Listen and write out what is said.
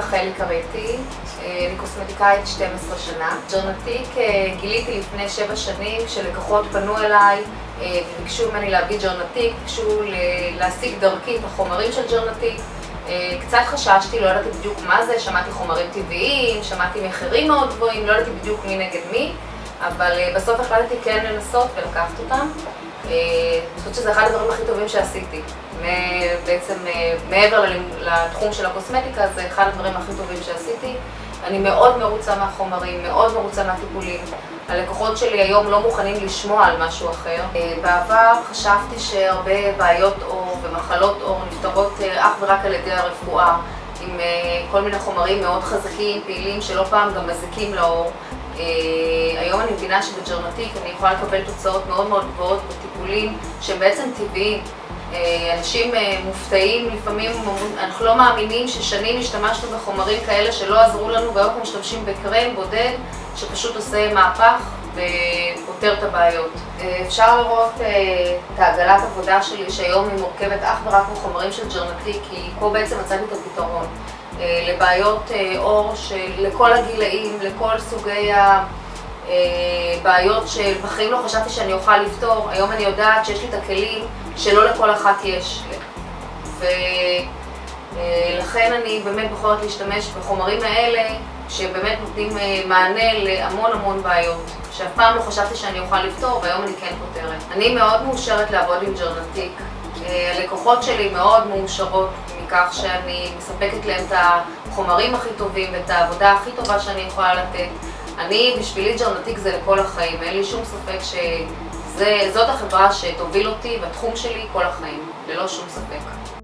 רחלי קרייתי, אני קוסמטיקאית 12 שנה. ג'רנטיק גיליתי לפני 7 שנים כשלקוחות פנו אליי וביקשו ממני להביא ג'רנטיק, ביקשו להשיג דרכי את החומרים של ג'רנטיק. קצת חששתי, לא ידעתי בדיוק מה זה, שמעתי חומרים טבעיים, שמעתי מחירים מאוד גבוהים, לא ידעתי בדיוק מי נגד מי, אבל בסוף החלטתי כן לנסות ולקחת אותם. אני חושבת שזה אחד הדברים הכי טובים שעשיתי. בעצם מעבר לתחום של הקוסמטיקה, זה אחד הדברים הכי טובים שעשיתי. אני מאוד מרוצה מהחומרים, מאוד מרוצה מהטיפולים. הלקוחות שלי היום לא מוכנים לשמוע על משהו אחר. בעבר חשבתי שהרבה בעיות עור ומחלות עור נפתרות אך ורק על ידי הרפואה, עם כל מיני חומרים מאוד חזקים, פעילים, שלא פעם גם מזיקים לעור. היום אני מבינה שבג'רנטיק אני יכולה לקבל תוצאות מאוד מאוד גבוהות בטיפולים שהם בעצם טבעיים. אנשים מופתעים, לפעמים אנחנו לא מאמינים ששנים השתמשנו בחומרים כאלה שלא עזרו לנו, והיום אנחנו משתמשים בקרם בודד שפשוט עושה מהפך ופותר את הבעיות. אפשר לראות את העגלת עבודה שלי שהיום היא מורכבת אך ורק מחומרים של ג'רנטיק, כי פה בעצם מצאתי את הפתרון לבעיות עור לכל הגילאים, לכל סוגי הבעיות שבחיים לא חשבתי שאני אוכל לפתור. היום אני יודעת שיש לי את הכלים שלא לכל אחת יש, ולכן אני באמת בוחרת להשתמש בחומרים האלה שבאמת נותנים מענה להמון המון בעיות שאף פעם לא חשבתי שאני אוכל לפתור, והיום אני כן פותרת. אני מאוד מאושרת לעבוד עם ג'רנטיק. הלקוחות שלי מאוד מאושרות מכך שאני מספקת להם את החומרים הכי טובים ואת העבודה הכי טובה שאני יכולה לתת. בשבילי ג'רנטיק זה לכל החיים, אין לי שום ספק שזאת החברה שתוביל אותי בתחום שלי כל החיים, ללא שום ספק.